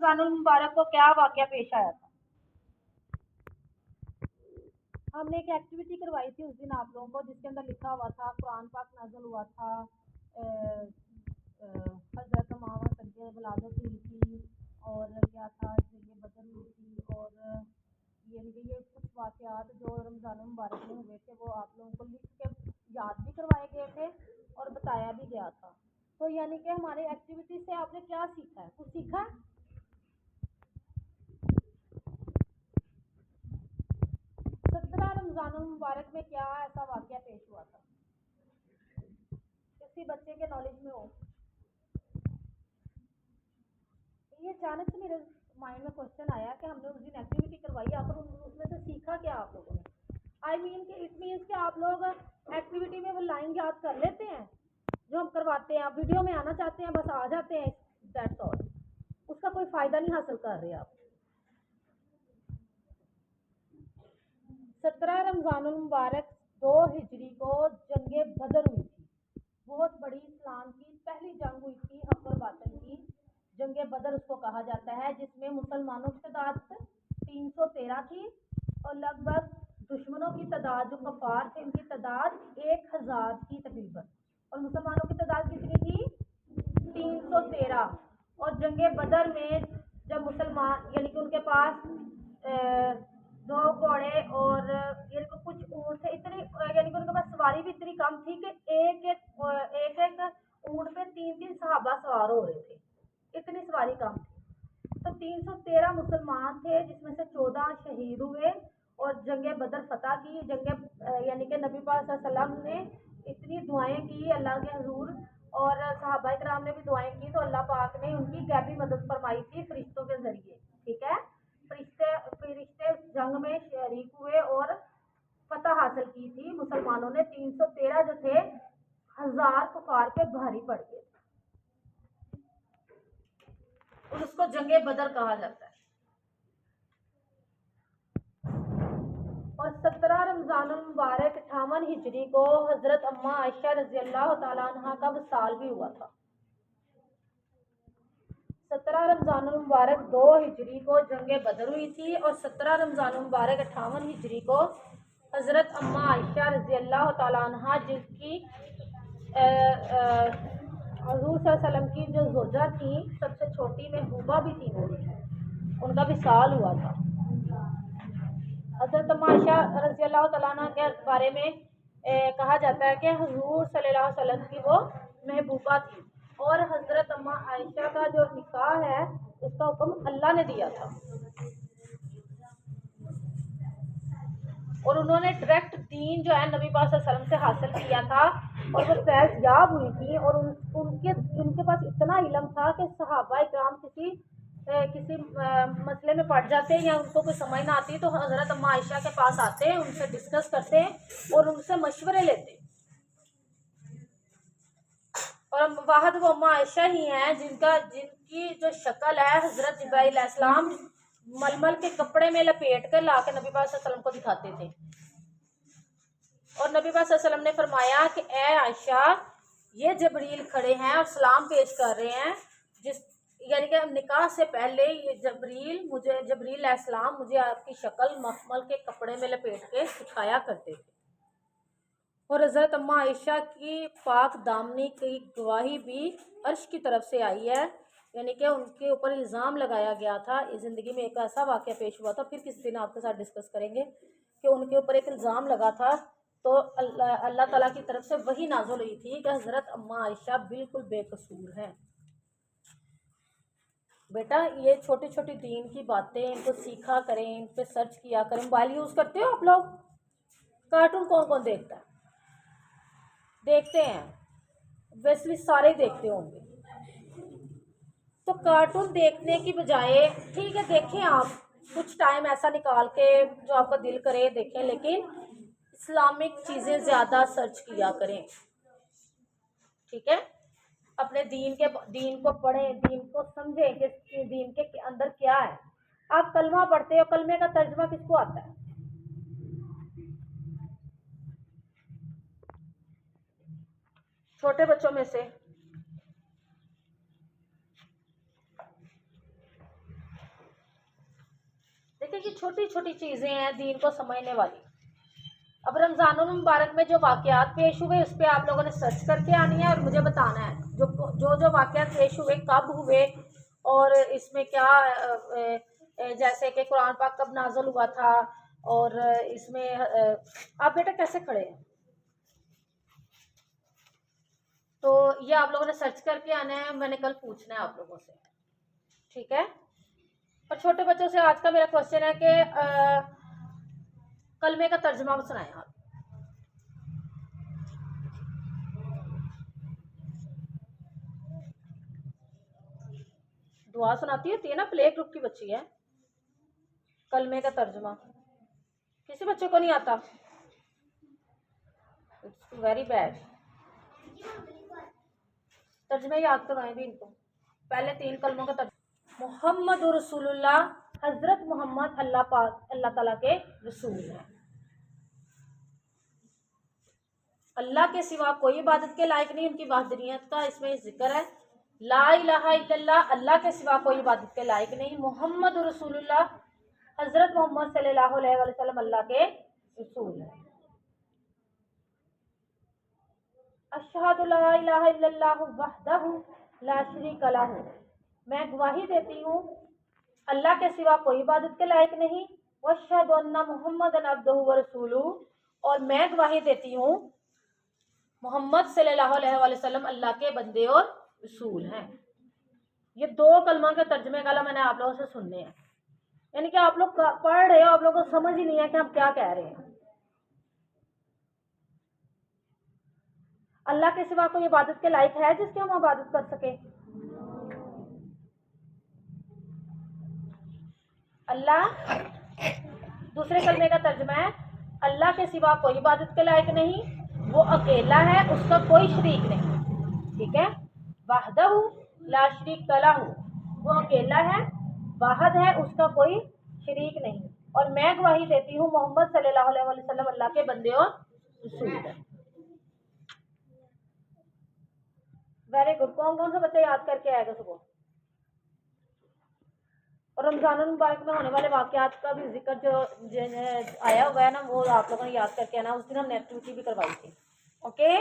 रमज़ानुल मुबारक को क्या वाक़या पेश आया था? हमने एक एक्टिविटी करवाई थी उस दिन आप लोगों को, जिसके अंदर लिखा हुआ था कुरान पाक नाज़िल हुआ था, हज़रत उमामा की विलादत हुई थी, और क्या था ये बदर हुई थी, और ये कुछ वाक़यात जो रमज़ानुल मुबारक में हुए थे वो आप लोगों को लिख के याद भी करवाए गए थे और बताया भी गया था। तो यानी कि हमारी एक्टिविटी से आपने क्या सीखा है? कुछ सीखा है? 17 रमज़ानुल मुबारक में क्या ऐसा वाक़या पेश हुआ था? किसी बच्चे के नॉलेज में हो? ये अचानक से मेरे माइंड में क्वेश्चन आया कि हमने उस दिन एक्टिविटी करवाई, आखिर उसमें से सीखा क्या आप लोगों ने? इट मीन्स कि आप लोग एक्टिविटी में वो लाइन याद कर लेते हैं जो हम करवाते हैं, आप वीडियो में आना चाहते हैं, बस आ जाते हैं, दैट्स ऑल, उसका कोई फ़ायदा नहीं हासिल कर रहे आप। 17 रमज़ानुल मुबारक 2 हिजरी को जंगे बदर हुई थी। बहुत बड़ी इस्लाम की पहली जंग हुई थी, हक और बातिल की। जंगे बदर उसको कहा जाता है, जिसमें मुसलमानों की तादाद 313 थी और लगभग दुश्मनों की तादाद जो कफार थे उनकी तादाद 1000 थी तकरीबन, और मुसलमानों की तादाद कितनी थी? 313। और जंगे बदर में जब मुसलमान यानी कि उनके पास 2 घोड़े और यानी कि कुछ ऊँट थे, इतनी यानी कि उनके पास सवारी भी इतनी कम थी कि एक एक ऊँट पे 3-3 सहाबा सवार हो रहे थे, इतनी सवारी कम थी। तो 313 मुसलमान थे, जिसमें से 14 शहीद हुए और जंगे बदर फतह की। यानी कि नबी पाक सल्लल्लाहु अलैहि वसल्लम ने इतनी दुआएं की अल्लाह के हुजूर, और सहाबा किराम ने भी दुआएं की, तो अल्लाह पाक ने उनकी गैबी मदद फरमाई थी फरिश्तों के जरिए। ठीक है, फरिश्ते जंग में शरीक हुए और फतह हासिल की थी। मुसलमानों ने 313 जो थे 1000 कुफार पे भारी पड़ गए, और उसको जंगे बदर कहा जाता है। और 17 रमज़ानुल मुबारक 58 हिजरी को हजरत अम्मा आयशा रज़ी अल्लाह तआला अन्हा का वसाल भी हुआ था। 17 रमज़ानुल मुबारक 2 हिजरी को जंगे बदर हुई थी, और 17 रमज़ानुल मुबारक 58 हिजरी को हजरत अम्मा आयशा रज़ी अल्लाह तआला अन्हा, जिसकी हुज़ूर सल्लल्लाहु अलैहि वसल्लम की जो ज़ौजा थी, सबसे छोटी महबूबा भी थी, वो उनका विसाल हुआ था। हज़रत अम्मा आयशा रज़ी अल्लाह तआला अन्हा के बारे में कहा जाता है कि हुज़ूर सल्लल्लाहु अलैहि वसल्लम की वो महबूबा थी, और हज़रत अम्मा आयशा का जो निकाह है उसका हुक्म अल्लाह ने दिया था, और उन्होंने डायरेक्ट दीन जो है नबी पाक सल्लल्लाहु अलैहि वसल्लम से हासिल किया था, और वो फैज़ याब हुई थी, और उनके पास इतना इल्म था कि सहाबा इकराम किसी मसले में पड़ जाते हैं या उनको कोई समझ ना आती तो हज़रत अम्मा आयशा के पास आते हैं, उनसे डिस्कस करते हैं और उनसे मशवरे लेते हैं। और वाहद वो अम्मा आयशा ही हैं जिनकी जो शक्ल है हज़रत जिब्राइल अलैहिस्सलाम मलमल के कपड़े में लपेट कर ला के नबी पाक सल्लल्लाहु अलैहि वसल्लम को दिखाते थे, और नबी पाक सल्लल्लाहु अलैहि वसल्लम ने फरमाया कि ए आयशा, ये जबरील खड़े हैं और सलाम पेश कर रहे हैं, यानी कि निकाह से पहले ये जबरील अलैहिस्सलाम मुझे आपकी शक्ल मखमल के कपड़े में लपेट के सिखाया करते थे। और हज़रत अम्मा आयशा की पाक दामनी की गवाही भी अर्श की तरफ से आई है, यानी कि उनके ऊपर इल्ज़ाम लगाया गया था। इस ज़िंदगी में एक ऐसा वाक़या पेश हुआ था, फिर किसी दिन आपके साथ डिस्कस करेंगे, कि उनके ऊपर एक इल्ज़ाम लगा था, तो अल्लाह ताला की तरफ से वही नाज़िल हुई थी कि हज़रत अम्मा आयशा बिल्कुल बेकसूर हैं। बेटा, ये छोटी छोटी दीन की बातें इनको सीखा करें, इन पर सर्च किया करें। मोबाइल यूज़ करते हो आप लोग? कार्टून कौन कौन देखता है? देखते हैं, वैसे सारे देखते होंगे। तो कार्टून देखने की बजाय ठीक है देखें, आप कुछ टाइम ऐसा निकाल के जो आपका दिल करे देखें, लेकिन इस्लामिक चीज़ें ज़्यादा सर्च किया करें। ठीक है, अपने दीन को पढ़ें, दीन को समझें कि दीन के अंदर क्या है। आप कलमा पढ़ते हो, कलमे का तर्जुमा किसको आता है? छोटे बच्चों में से ये छोटी छोटी चीज़ें हैं दीन को समझने वाली। अब रमज़ानुल मुबारक में जो वाक़यात पेश हुए उस पर आप लोगों ने सर्च करके आनी है और मुझे बताना है जो वाक़यात पेश हुए कब हुए और इसमें क्या जैसे कि कुरान पाक कब नाज़िल हुआ था और इसमें आप बेटा कैसे खड़े हैं, तो ये आप लोगों ने सर्च करके आना है, मैंने कल पूछना है आप लोगों से, ठीक है। और छोटे बच्चों से आज का मेरा क्वेश्चन है कि कलमे का तर्जुमा सुनाएं आप। दुआ सुनाती होती है ना, प्ले ग्रुप की बच्ची है। कलमे का तर्जुमा किसी बच्चे को नहीं आता, इट्स वेरी बैड। तर्जुमे याद करवाएं भी इनको, पहले 3 कलमों का तर्जुमा। मोहम्मद रसूलुल्लाह, हजरत मोहम्मद अल्लाह ताला के रसूल हैं। अल्लाह के सिवा कोई इबादत के लायक नहीं, उनकी वहदानियत का इसमें जिक्र है। ला इलाहा इल्लल्लाह, अल्लाह के सिवा कोई इबादत के लायक नहीं। मोहम्मद रसूलुल्लाह, हजरत मोहम्मद सल्लल्लाहु अलैहि वसल्लम अल्लाह के रसूल हैं। अशहदु ला इलाहा इल्लल्लाहु वहदहु ला शरीका लहु, मैं गवाही देती हूँ अल्लाह के सिवा कोई इबादत के लायक नहीं। वअशहदु अन्ना मुहम्मदन अब्दुहु व रसूलुहु, और मैं गवाही देती हूँ मोहम्मद सल्लल्लाहु अलैहि वसल्लम अल्लाह के बंदे और रसूल हैं। ये 2 कलमा के तर्जुमे का मैंने आप लोगों से सुनने हैं, यानी कि आप लोग पढ़ रहे हो, आप लोगों को समझ ही नहीं है कि हम क्या कह रहे हैं। अल्लाह के सिवा कोई इबादत के लायक है जिसकी हम इबादत कर सके? अल्लाह, दूसरे कलमे का तर्जुमा है अल्लाह के सिवा कोई इबादत के लायक नहीं, वो अकेला है, उसका कोई शरीक नहीं, ठीक है। वहदहु ला शरीका लहु, वो अकेला है, वाहिद है, उसका कोई शरीक नहीं। और मैं गवाही देती हूँ मोहम्मद सल्लल्लाहु अलैहि वसल्लम अल्लाह के बंदे और रसूल हैं। Very good. कौन कौन सा बच्चा याद करके आएगा सुबह? और रमजानुल मुबारक में होने वाले वाक़यात का भी जिक्र जो आया हुआ है ना, वो आप लोगों ने याद करके आना। उस दिन हमने एक्टिविटी भी करवाई थी, ओके।